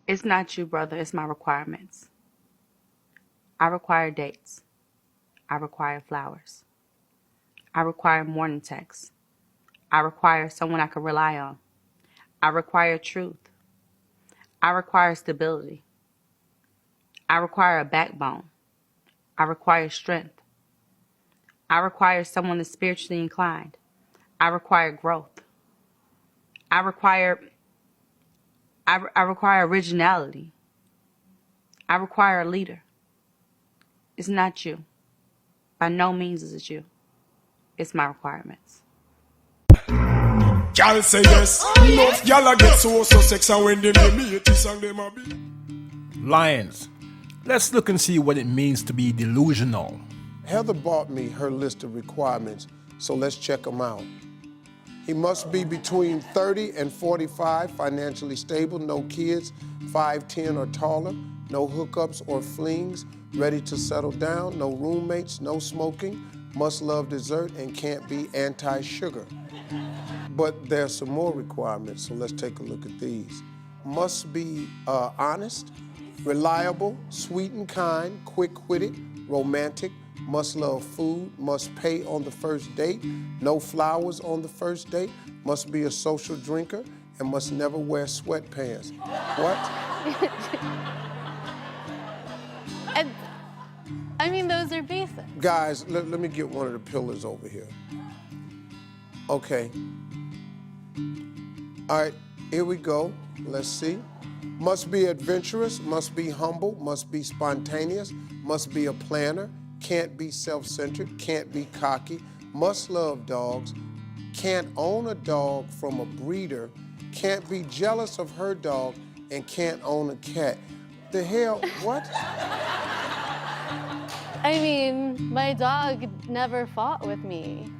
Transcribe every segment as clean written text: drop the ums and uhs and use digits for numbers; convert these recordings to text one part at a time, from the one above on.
It's not you, brother. It's my requirements. I require dates. I require flowers. I require morning texts. I require someone I can rely on. I require truth. I require stability. I require a backbone. I require strength. I require someone that's spiritually inclined. I require growth. I require originality. I require a leader. It's not you. By no means is it you. It's my requirements. Y'all say yes. Enough y'all get so sex and when they meet this and them a be. Lions. Let's look and see what it means to be delusional. Heather bought me her list of requirements, so let's check them out. He must be between 30 and 45, financially stable, no kids, 5'10" or taller, no hookups or flings, ready to settle down, no roommates, no smoking, must love dessert, and can't be anti-sugar. But there's some more requirements, so let's take a look at these. Must be honest, reliable, sweet and kind, quick-witted, romantic, must love food, must pay on the first date, no flowers on the first date, must be a social drinker, and must never wear sweatpants. What? I mean, those are basic. Guys, let me get one of the pillars over here. Okay. All right, here we go. Let's see. Must be adventurous, must be humble, must be spontaneous, must be a planner, can't be self-centered, can't be cocky, must love dogs, can't own a dog from a breeder, can't be jealous of her dog, and can't own a cat. The hell, what? I mean, my dog never fought with me.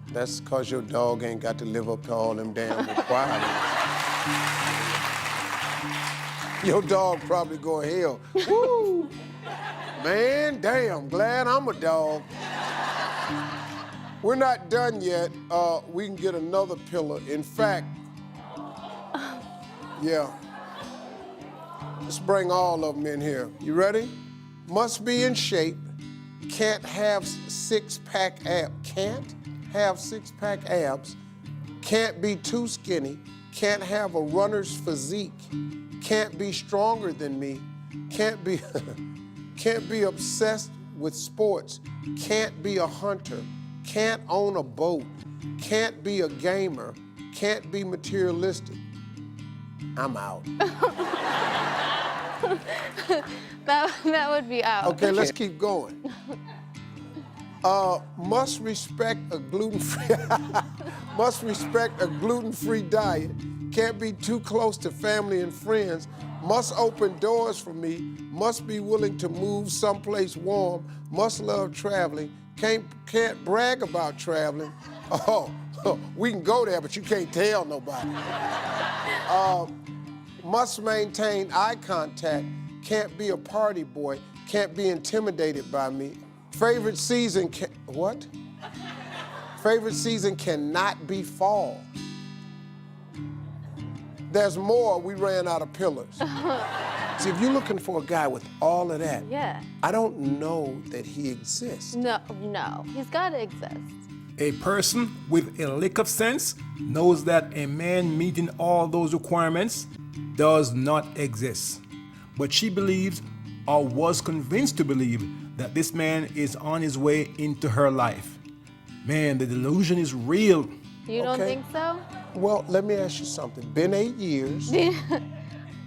That's because your dog ain't got to live up to all them damn requirements. Your dog probably go to hell. Woo! Man, damn, glad I'm a dog. We're not done yet. We can get another pillar. In fact, yeah. Let's bring all of them in here. You ready? Must be in shape. Can't have six-pack abs. Can't have six-pack abs. Can't be too skinny. Can't have a runner's physique. Can't be stronger than me. Can't be obsessed with sports. Can't be a hunter. Can't own a boat. Can't be a gamer. Can't be materialistic. I'm out. That would be out. Okay, let's keep going. Must respect a gluten-free diet. Can't be too close to family and friends. Must open doors for me. Must be willing to move someplace warm. Must love traveling. Can't brag about traveling. Oh, we can go there, but you can't tell nobody. Must maintain eye contact. Can't be a party boy. Can't be intimidated by me. Favorite season what? Favorite season cannot be fall. There's more, we ran out of pillars. See, if you're looking for a guy with all of that, Yeah. I don't know that he exists. No, he's got to exist. A person with a lick of sense knows that a man meeting all those requirements does not exist. But she believes, or was convinced to believe, that this man is on his way into her life. Man, the delusion is real. You don't Okay. think so? Well, let me ask you something. Been 8 years.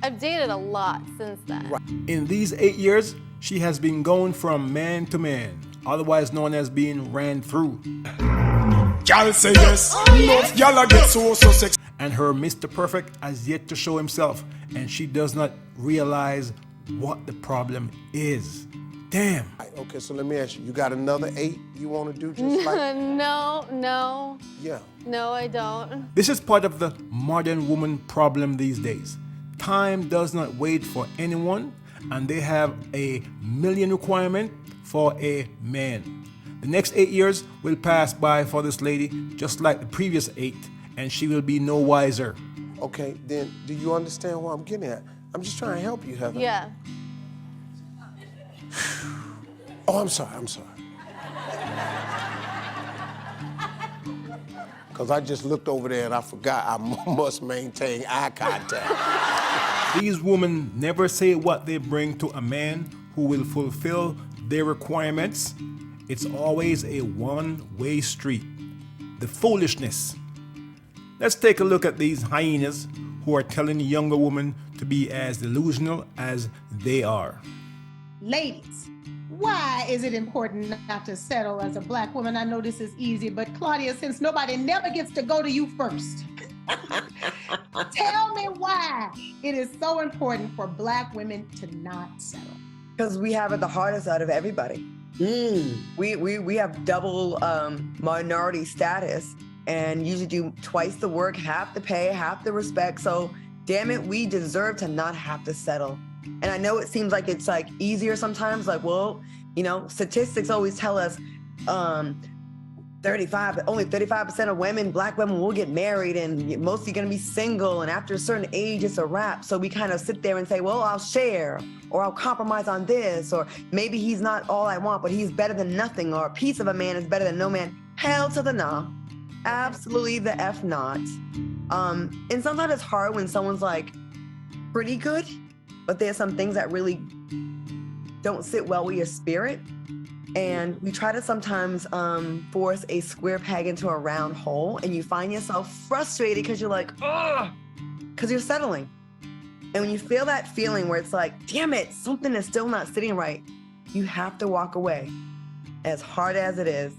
I've dated a lot since then. Right. In these 8 years, she has been going from man to man, otherwise known as being ran through. Y'all say yes. Enough y'all get so sex. And her Mr. Perfect has yet to show himself, and she does not realize what the problem is. Damn. Okay, so let me ask you. You got another 8 you want to do just like? No. Yeah. No, I don't. This is part of the modern woman problem these days. Time does not wait for anyone, and they have a million requirements for a man. The next 8 years will pass by for this lady just like the previous 8, and she will be no wiser. Okay, then do you understand what I'm getting at? I'm just trying to help you, Heather. Yeah. Oh, I'm sorry. Because I just looked over there and I forgot I must maintain eye contact. These women never say what they bring to a man who will fulfill their requirements. It's always a one-way street. The foolishness. Let's take a look at these hyenas who are telling younger women to be as delusional as they are. Ladies, why is it important not to settle as a Black woman? I know this is easy, but Claudia, since nobody never gets to go to you first, tell me why it is so important for Black women to not settle. Because we have it the hardest out of everybody. We have double minority status and usually do twice the work, half the pay, half the respect. So damn it, we deserve to not have to settle. And I know it seems like it's like easier sometimes, like, well, you know, statistics always tell us only 35% of women, Black women will get married and mostly gonna be single. And after a certain age, it's a wrap. So we kind of sit there and say, well, I'll share, or I'll compromise on this, or maybe he's not all I want, but he's better than nothing, or a piece of a man is better than no man. Hell to the nah. Absolutely the F not. And sometimes it's hard when someone's like pretty good, but there's some things that really don't sit well with your spirit. And we try to sometimes force a square peg into a round hole, and you find yourself frustrated because you're like, ugh, because you're settling. And when you feel that feeling where it's like, damn it, something is still not sitting right, you have to walk away, as hard as it is,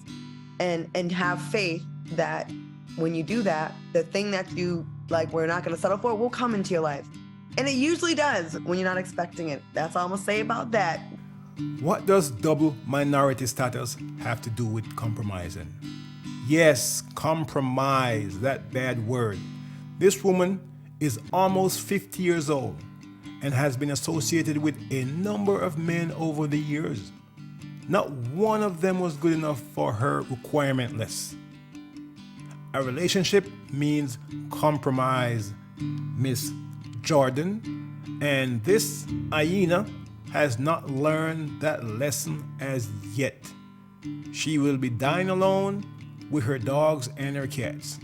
and have faith that when you do that, the thing that you like, we're not going to settle for, will come into your life. And it usually does when you're not expecting it. That's all I'm going to say about that. What does double minority status have to do with compromising? Yes, compromise, that bad word. This woman is almost 50 years old and has been associated with a number of men over the years. Not one of them was good enough for her requirement list. A relationship means compromise, Miss Jordan, and this hyena has not learned that lesson as yet. She will be dying alone with her dogs and her cats.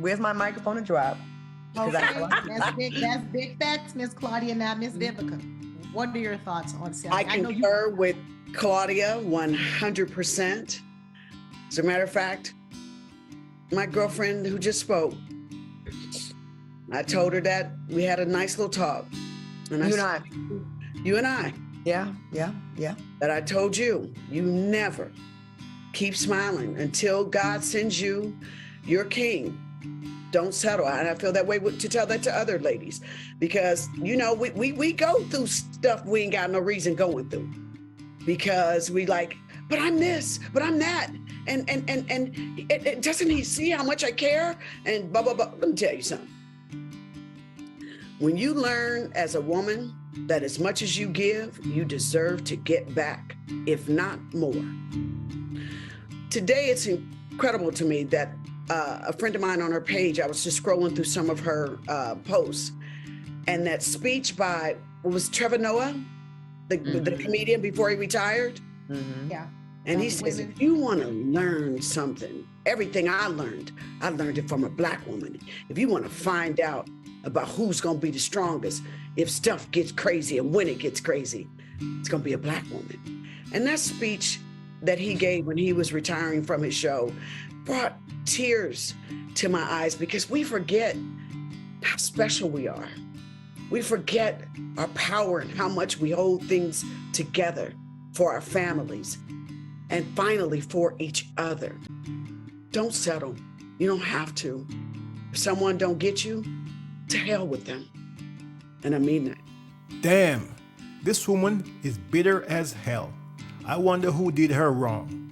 Where's my microphone to drop? Okay, that's big facts, Miss Claudia. Now, Miss Vivica, what are your thoughts on selling? I concur with Claudia 100%. As a matter of fact, my girlfriend who just spoke, I told her that we had a nice little talk. And you and I. Yeah. That I told you, you never keep smiling until God sends you your king. Don't settle. And I feel that way to tell that to other ladies, because, you know, we go through stuff we ain't got no reason going through, because we like, but I'm this, but I'm that. And doesn't he see how much I care? And blah, blah, blah. Let me tell you something. When you learn as a woman that as much as you give, you deserve to get back, if not more. Today, it's incredible to me that a friend of mine on her page, I was just scrolling through some of her posts, and that speech by, what was Trevor Noah, the comedian before he retired? Mm-hmm. Yeah. And he says, if you want to learn something, everything I learned it from a Black woman. If you want to find out about who's going to be the strongest, if stuff gets crazy and when it gets crazy, it's going to be a Black woman. And that speech that he gave when he was retiring from his show brought tears to my eyes, because we forget how special we are. We forget our power and how much we hold things together for our families and finally for each other. Don't settle. You don't have to. If someone don't get you, to hell with them. And I mean that. Damn, this woman is bitter as hell. I wonder who did her wrong.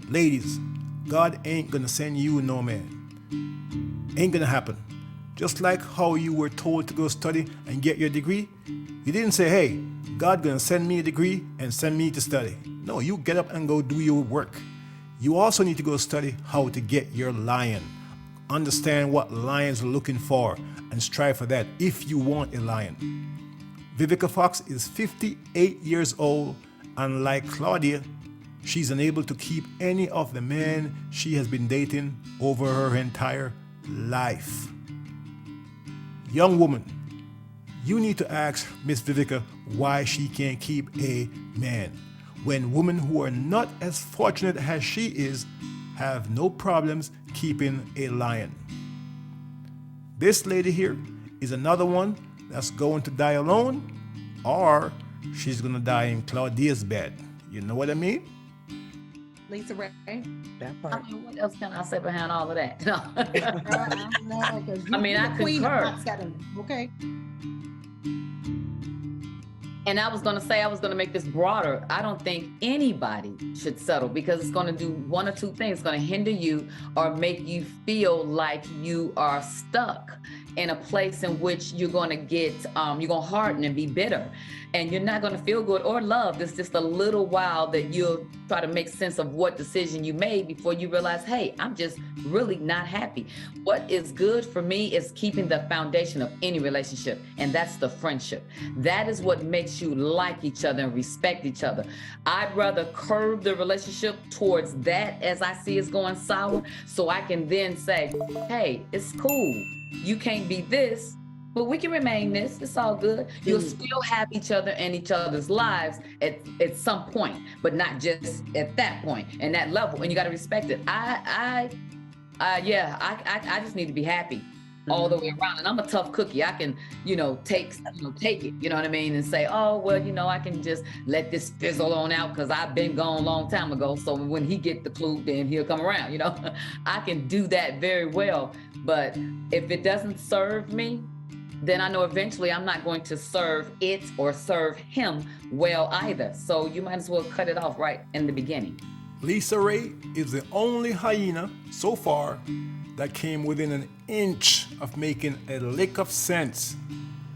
Ladies, God ain't gonna send you no man. Ain't gonna happen. Just like how you were told to go study and get your degree, you didn't say, hey, God gonna send me a degree and send me to study. No, you get up and go do your work. You also need to go study how to get your lion understand what lions are looking for and strive for that if you want a lion. Vivica Fox is 58 years old, and like Claudia, she's unable to keep any of the men she has been dating over her entire life. Young woman, you need to ask Miss Vivica why she can't keep a man, when women who are not as fortunate as she is have no problems keeping a lion. This lady here is another one that's going to die alone, or she's going to die in Claudia's bed. You know what I mean? Lisa Ray. That I part. mean, what else can I say behind all of that? No. I mean, I queen of concur. hot settling, okay? And I was going to say, I was going to make this broader. I don't think anybody should settle, because it's going to do one or two things. It's going to hinder you or make you feel like you are stuck in a place in which you're going to get, you're going to harden and be bitter. And you're not going to feel good or loved. It's just a little while that you'll try to make sense of what decision you made before you realize, hey, I'm just really not happy. What is good for me is keeping the foundation of any relationship, and that's the friendship. That is what makes you like each other and respect each other. I'd rather curb the relationship towards that as I see it's going sour, so I can then say, hey, it's cool. You can't be this, but we can remain this. It's all good. You'll still have each other and each other's lives at some point, but not just at that point and that level. And you got to respect it. I just need to be happy all the way around. And I'm a tough cookie. I can, take it, you know what I mean? And say, oh, well, I can just let this fizzle on out because I've been gone a long time ago. So when he get the clue, then he'll come around, I can do that very well. But if it doesn't serve me, then I know eventually I'm not going to serve it or serve him well either. So you might as well cut it off right in the beginning. Lisa Ray is the only hyena so far that came within an inch of making a lick of sense.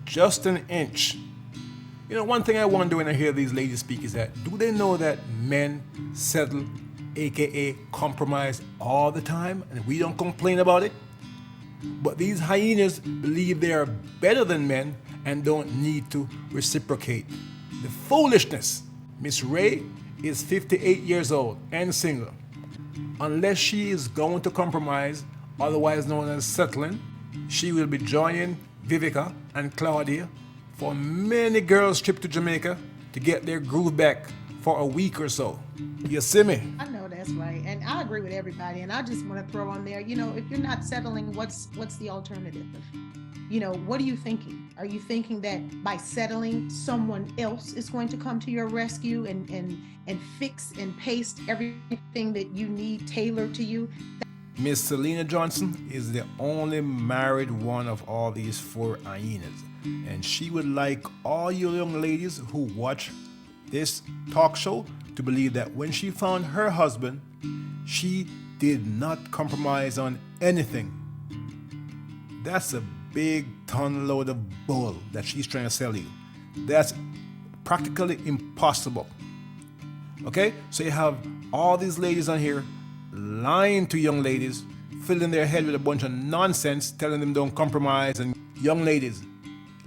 Just an inch. One thing I wonder when I hear these ladies speak is that, do they know that men settle, aka compromise, all the time, and we don't complain about it? But these hyenas believe they are better than men and don't need to reciprocate. The foolishness. Miss Ray is 58 years old and single. Unless she is going to compromise, otherwise known as settling, she will be joining Vivica and Claudia for many girls' trip to Jamaica to get their groove back for a week or so. You see me? I know that's right. And I agree with everybody. And I just want to throw on there, if you're not settling, what's the alternative? What are you thinking? Are you thinking that by settling, someone else is going to come to your rescue and fix and paste everything that you need tailored to you? Miss Selena Johnson is the only married one of all these 4 hyenas. And she would like all you young ladies who watch this talk show to believe that when she found her husband, she did not compromise on anything. That's a big ton load of bull that she's trying to sell you. That's practically impossible. Okay? So you have all these ladies on here lying to young ladies, filling their head with a bunch of nonsense, telling them don't compromise. And young ladies,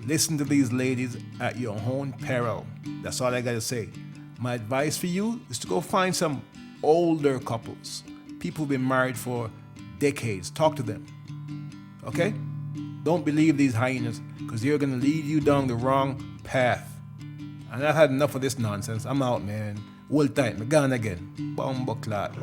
listen to these ladies at your own peril. That's all I gotta say. My advice for you is to go find some older couples, people who've been married for decades. Talk to them. Okay? Don't believe these hyenas, because they're gonna lead you down the wrong path. And I've had enough of this nonsense. I'm out, man. Hold tight, I'm gone again. Bomba clot.